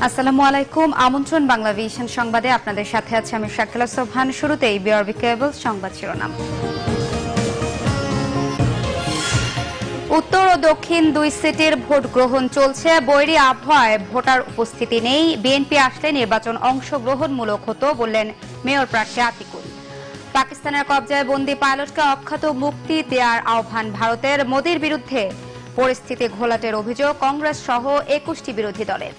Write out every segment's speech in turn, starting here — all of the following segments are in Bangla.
আসসালামু আলাইকুম। আমন্ত্রণ বাংলা ভিশন সংবাদে আপনাদের সাথে আছে আমি শাকিলা সোবহান। শুরুতেই বিআরবি কেবল সংবাদ শিরোনাম। উত্তর ও দক্ষিণ দুই সিটির ভোট গ্রহণ চলছে। বৈরী আবহাওয়ায় ভোটার উপস্থিতি নেই। বিএনপি আসলে নির্বাচন অংশগ্রহণমূলক হতো বললেন মেয়র প্রার্থী আতিকুল। পাকিস্তানের কবজায় বন্দী পাইলটকে অখ্যাত মুক্তি দেওয়ার আহ্বান ভারতের। মোদির বিরুদ্ধে পরিস্থিতি ঘোলাটের অভিযোগ কংগ্রেস সহ 21টি বিরোধী দলের।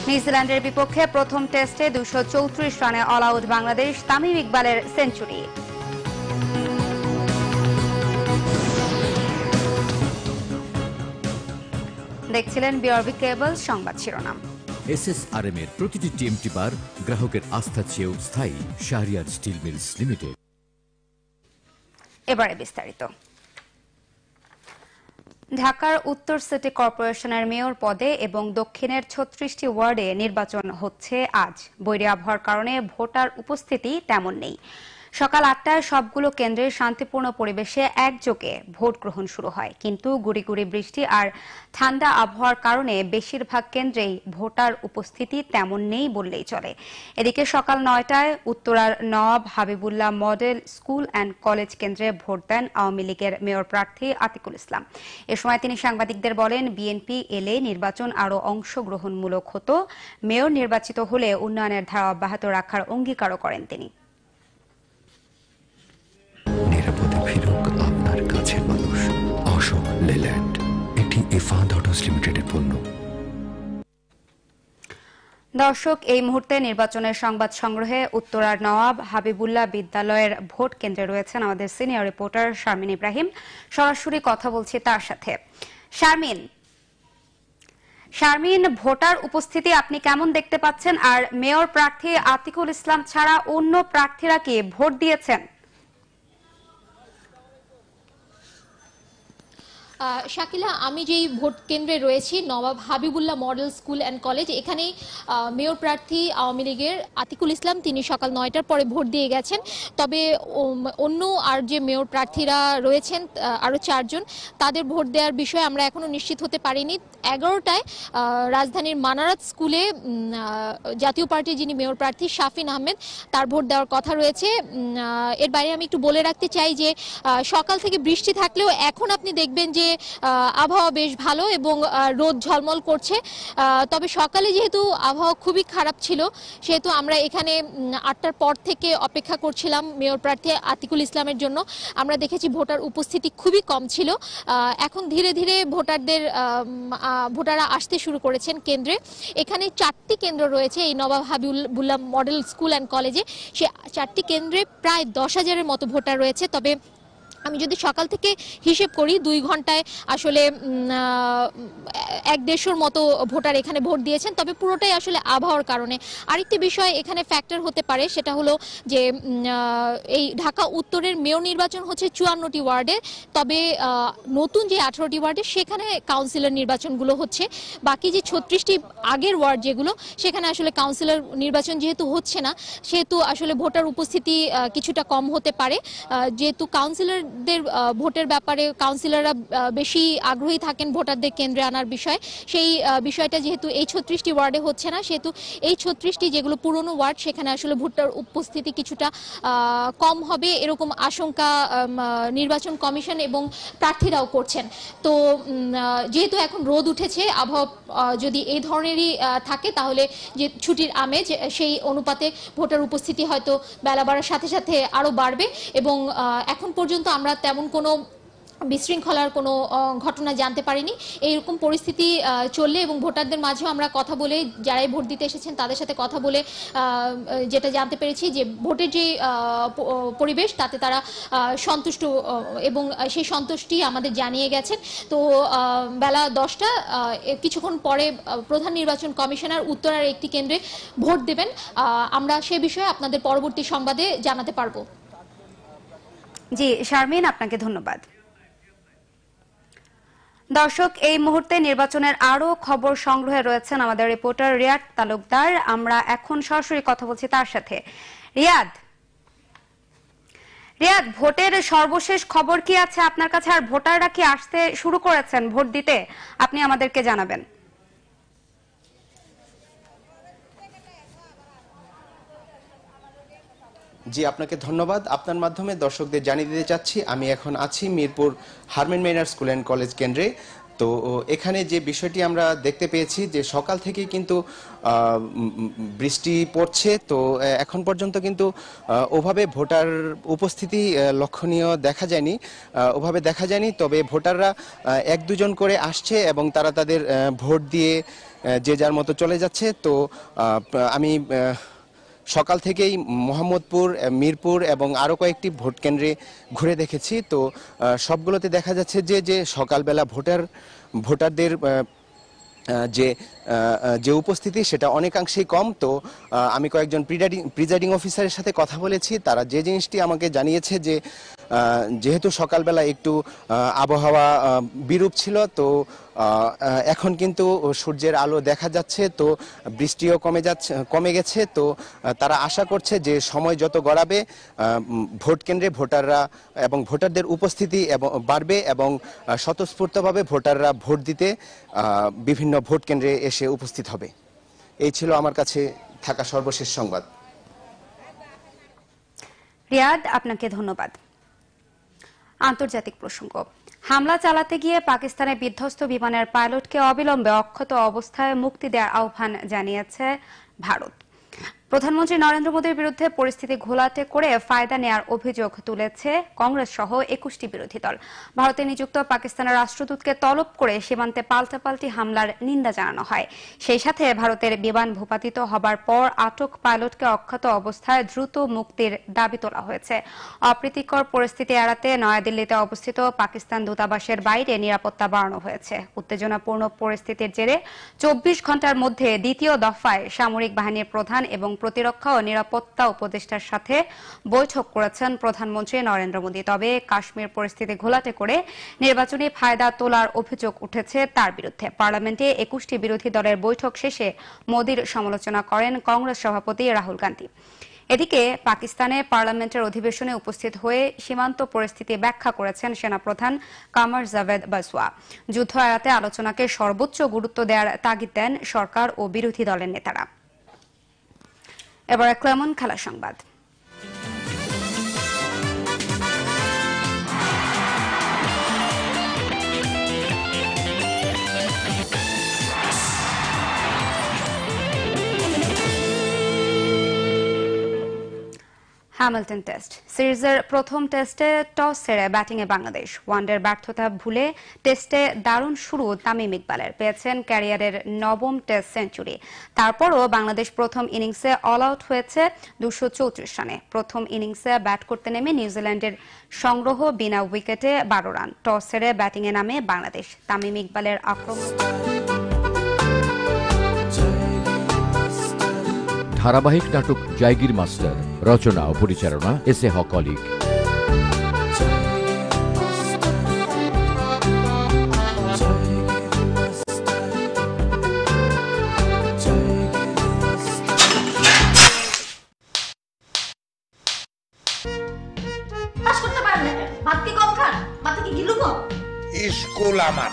নিউজিল্যান্ডের বিপক্ষে প্রথম টেস্টে 234 রানে অল আউট বাংলাদেশ, তামিম ইকবালের সেঞ্চুরি। দেখছিলেন বিআরবি কেবল সংবাদ শিরোনাম। এসএসআরএম এর প্রতিটি টিএমটি বার গ্রাহকের আস্থা চেয়েও স্থায়ী। Shahriar steel mills limited. এবারে বিস্তারিত। ঢাকার উত্তর সিটি কর্পোরেশনের মেয়র পদে এবং দক্ষিণের 36টি ওয়ার্ডে নির্বাচন হচ্ছে আজ। বৈরী আবহাওয়ার কারণে ভোটার উপস্থিতি তেমন নেই। সকাল 8টায় সবগুলো কেন্দ্রে শান্তিপূর্ণ পরিবেশে একযোগে ভোট গ্রহণ শুরু হয়, কিন্তু গুড়ি গুড়ি বৃষ্টি আর ঠান্ডা আবহাওয়ার কারণে বেশিরভাগ কেন্দ্রেই ভোটার উপস্থিতি তেমন নেই বললেই চলে। এদিকে সকাল 9টায় উত্তরার Nawab Habibullah model school and college কেন্দ্রে ভোট দেন আওয়ামী লীগের মেয়র প্রার্থী আতিকুল ইসলাম। এ সময় তিনি সাংবাদিকদের বলেন, বিএনপি এলে নির্বাচন আরও অংশগ্রহণমূলক হতো। মেয়র নির্বাচিত হলে উন্নয়নের ধারা অব্যাহত রাখার অঙ্গীকারও করেন তিনি। নিরাপদে ফিরুক আপনার কাছের মানুষ। অশোক লেল্যান্ড, এটি ইফাদ অটোস লিমিটেডের পণ্য। দর্শক, এই মুহূর্তে নির্বাচনের সংবাদ সংগ্রহে উত্তরার নওয়াব হাবিবুল্লাহ বিদ্যালয়ের ভোট কেন্দ্রে রয়েছেন আমাদের সিনিয়র রিপোর্টার শারমিন ইব্রাহিম। সরাসরি কথা বলছি তার সাথে। শারমিন, ভোটার উপস্থিতি আপনি কেমন দেখতে পাচ্ছেন? আর মেয়র প্রার্থী আতিকুল ইসলাম ছাড়া অন্য প্রার্থীরা কি ভোট দিয়েছেন? শাকিলা, আমি যেই ভোট কেন্দ্রে রয়েছি Nawab Habibullah model school and college, এখানে মেয়র প্রার্থী আওয়ামী লীগের আতিকুল ইসলাম তিনি সকাল 9টার পরে ভোট দিয়ে গেছেন। তবে অন্য আর যে মেয়র প্রার্থীরা রয়েছেন আরও 4 জন, তাদের ভোট দেওয়ার বিষয়ে আমরা এখনো নিশ্চিত হতে পারিনি। 11টায় রাজধানীর মানারাত স্কুলে জাতীয় পার্টির যিনি মেয়র প্রার্থী শাফিন আহমেদ, তার ভোট দেওয়ার কথা রয়েছে। এর বাইরে আমি একটু বলে রাখতে চাই যে সকাল থেকে বৃষ্টি থাকলেও এখন আপনি দেখবেন যে আবহাওয়া বেশ ভালো এবং রোদ ঝলমল করছে। তবে সকালে যেহেতু আবহাওয়া খুবই খারাপ ছিল, সেহেতু আমরা এখানে 8টার পর থেকে অপেক্ষা করছিলাম মেয়র প্রার্থী আতিকুল ইসলামের জন্য। আমরা দেখেছি ভোটার উপস্থিতি খুবই কম ছিল। এখন ধীরে ধীরে ভোটাররা আসতে শুরু করেছেন কেন্দ্রে। এখানে 4টি কেন্দ্র রয়েছে এই নবাব হাবিবুল্লাহ মডেল স্কুল অ্যান্ড কলেজে। সে 4টি কেন্দ্রে প্রায় 10,000-এর মতো ভোটার রয়েছে। তবে আমি যদি সকাল থেকে হিসেব করি 2 ঘন্টায় আসলে 150-র মতো ভোটার এখানে ভোট দিয়েছেন। তবে পুরোটাই আসলে আবহাওয়ার কারণে। আরেকটি বিষয় এখানে ফ্যাক্টর হতে পারে, সেটা হলো যে এই ঢাকা উত্তরের মেয়র নির্বাচন হচ্ছে 54টি ওয়ার্ডে। তবে নতুন যে 18টি ওয়ার্ডে সেখানে কাউন্সিলর নির্বাচনগুলো হচ্ছে। বাকি যে 36টি আগের ওয়ার্ড যেগুলো, সেখানে আসলে কাউন্সিলর নির্বাচন যেহেতু হচ্ছে না, সেহেতু আসলে ভোটার উপস্থিতি কিছুটা কম হতে পারে। যেহেতু কাউন্সিলর ভোটের ব্যাপারে কাউন্সিলররা বেশি আগ্রহী থাকেন ভোটারদের কেন্দ্রে আনার বিষয়, সেই বিষয়টা যেহেতু এই 36টি ওয়ার্ডে হচ্ছে না, সেহেতু এই 36টি যেগুলো পুরনো ওয়ার্ড, সেখানে আসলে ভোটার উপস্থিতি কিছুটা কম হবে এরকম আশঙ্কা নির্বাচন কমিশন এবং প্রার্থীরাও করছেন। তো যেহেতু এখন রোদ উঠেছে, আবহাওয়া যদি এই ধরনেরই থাকে, তাহলে যে ছুটির আমেজ সেই অনুপাতে ভোটার উপস্থিতি হয়তো বেলা বাড়ার সাথে সাথে আরও বাড়বে। এবং এখন পর্যন্ত আমরা তেমন কোনো বিশৃঙ্খলার কোনো ঘটনা জানতে পারিনি। এইরকম পরিস্থিতি চললে এবং ভোটারদের মাঝেও আমরা কথা বলে, যারাই ভোট দিতে এসেছেন তাদের সাথে কথা বলে যেটা জানতে পেরেছি যে ভোটের যে পরিবেশ, তাতে তারা সন্তুষ্ট এবং সেই সন্তুষ্টি আমাদের জানিয়ে গেছেন। তো বেলা 10টা কিছুক্ষণ পরে প্রধান নির্বাচন কমিশনার উত্তরার একটি কেন্দ্রে ভোট দেবেন। আমরা সে বিষয়ে আপনাদের পরবর্তী সংবাদে জানাতে পারবো। জি শারমিন, আপনাকে ধন্যবাদ। দর্শক, এই মুহূর্তে নির্বাচনের আরো খবর সংগ্রহে রয়েছেন আমাদের রিপোর্টার রিয়াদ তালুকদার। আমরা এখন সরাসরি কথা বলছি তার সাথে। রিয়াদ, ভোটের সর্বশেষ খবর কি আছে আপনার কাছে? আর ভোটাররা কি আসতে শুরু করেছেন ভোট দিতে? আপনি আমাদেরকে জানাবেন। জি, আপনাকে ধন্যবাদ। আপনার মাধ্যমে দর্শকদের জানিয়ে দিতে চাচ্ছি আমি এখন আছি Mirpur Hermann Gmeiner school and college কেন্দ্রে। তো এখানে যে বিষয়টি আমরা দেখতে পেয়েছি যে সকাল থেকেই কিন্তু বৃষ্টি পড়ছে। তো এখন পর্যন্ত কিন্তু ওভাবে ভোটার উপস্থিতি লক্ষণীয় দেখা যায়নি, তবে ভোটাররা এক দুজন করে আসছে এবং তারা তাদের ভোট দিয়ে যে যার মতো চলে যাচ্ছে। তো আমি সকাল থেকেই মোহাম্মদপুর, মিরপুর এবং আরও কয়েকটি ভোট কেন্দ্রে ঘুরে দেখেছি। তো সবগুলোতে দেখা যাচ্ছে যে সকালবেলা ভোটারদের যে উপস্থিতি সেটা অনেকাংশেই কম। তো আমি কয়েকজন প্রিজাইডিং অফিসারের সাথে কথা বলেছি, তারা যে জিনিসটি আমাকে জানিয়েছে যে যেহেতু সকালবেলা একটু আবহাওয়া বিরূপ ছিল, তো এখন কিন্তু সূর্যের আলো দেখা যাচ্ছে, তো বৃষ্টিও কমে গেছে। তো তারা আশা করছে যে সময় যত গড়াবে ভোট কেন্দ্রে ভোটাররা এবং ভোটারদের উপস্থিতি বাড়বে এবং স্বতঃস্ফূর্তভাবে ভোটাররা ভোট দিতে বিভিন্ন ভোট কেন্দ্রে এসে উপস্থিত হবে। এই ছিল আমার কাছে থাকা সর্বশেষ সংবাদ। রিয়াদ, আপনাকে ধন্যবাদ। আন্তর্জাতিক প্রসঙ্গ, হামলা চালাতে গিয়ে পাকিস্তানের বিধ্বস্ত বিমানের পাইলটকে অবিলম্বে অক্ষত অবস্থায় মুক্তি দেওয়ার আহ্বান জানিয়েছে ভারত। প্রধানমন্ত্রী নরেন্দ্র মোদীর বিরুদ্ধে পরিস্থিতি ঘোলাটে করে ফায়দা নেয়ার অভিযোগ তুলেছে কংগ্রেস সহ 21টি বিরোধী দল। ভারতে নিযুক্ত পাকিস্তানের রাষ্ট্রদূতকে তলব করে সীমান্তে পাল্টাপাল্টি হামলার নিন্দা জানানো হয়। সেই সাথে ভারতের বিমান ভূপাতিত হবার পর আটক পাইলটকে অক্ষত অবস্থায় দ্রুত মুক্তির দাবি তোলা হয়েছে। অপ্রীতিকর পরিস্থিতি এড়াতে নয়াদিল্লিতে অবস্থিত পাকিস্তান দূতাবাসের বাইরে নিরাপত্তা বাড়ানো হয়েছে। উত্তেজনাপূর্ণ পরিস্থিতির জেরে 24 ঘণ্টার মধ্যে দ্বিতীয় দফায় সামরিক বাহিনীর প্রধান এবং প্রতিরক্ষা ও নিরাপত্তা উপদেষ্টার সাথে বৈঠক করেছেন প্রধানমন্ত্রী নরেন্দ্র মোদী। তবে কাশ্মীর পরিস্থিতি ঘোলাটে করে নির্বাচনী ফায়দা তোলার অভিযোগ উঠেছে তার বিরুদ্ধে। পার্লামেন্টে 21টি বিরোধী দলের বৈঠক শেষে মোদীর সমালোচনা করেন কংগ্রেস সভাপতি রাহুল গান্ধী। এদিকে পাকিস্তানে পার্লামেন্টের অধিবেশনে উপস্থিত হয়ে সীমান্ত পরিস্থিতি ব্যাখ্যা করেছেন সেনাপ্রধান কামার জাভেদ বাজওয়া। যুদ্ধ এড়াতে আলোচনাকে সর্বোচ্চ গুরুত্ব দেওয়ার তাগিদ দেন সরকার ও বিরোধী দলের নেতারা। এবারে ক্লেমন খেলা সংবাদ। হ্যামিল্টন টেস্ট সিরিজের প্রথম টেস্টে টস হেরে ব্যাটিংয়ে বাংলাদেশ। ওয়ানডের ব্যর্থতা ভুলে টেস্টে দারুণ শুরু তামিম ইকবালের, পেয়েছেন ক্যারিয়ারের 9ম টেস্ট সেঞ্চুরি। তারপরও বাংলাদেশ প্রথম ইনিংসে অল আউট হয়েছে 234 রানে। প্রথম ইনিংসে ব্যাট করতে নেমে নিউজিল্যান্ডের সংগ্রহ বিনা উইকেটে 12 রান। টস হেরে ব্যাটিংয়ে নামে বাংলাদেশ। তামিম ইকবালের আক্রমণ। ধারাবাহিক নাটক জায়গির মাস্টার, রচনা ও পরিচালনা এস এ হক অলিক। স্কুল আমার,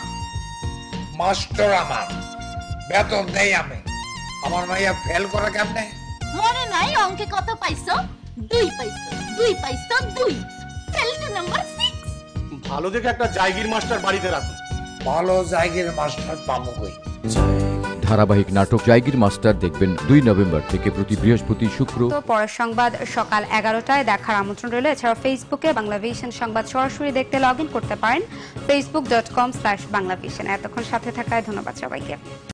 মাস্টার আমার, বেতন নেই আমি। আমার মাইয়া ফেল করা কেমনে? মনে নাই অঙ্কে কত পাইছো? 2 পাইছো, 2 পাইছো, 2। Fail to number 6। ভালো দেখে একটা জায়গির মাস্টার বাড়িতে রাখুন। ভালো জায়গির মাস্টার পাবো কই? ধারাবাহিক নাটক জায়গির মাস্টার দেখবেন 2 নভেম্বর থেকে প্রতি বৃহস্পতি, শুক্র। পরের সংবাদ সকাল 11টায় দেখার আমন্ত্রণ রইল। এছাড়া ফেসবুকে বাংলাভিশন সংবাদ সরাসরি দেখতে লগ ইন করতে পারেন facebook.com/বাংলাভিশন। এতক্ষণ সাথে থাকায় ধন্যবাদ সবাইকে।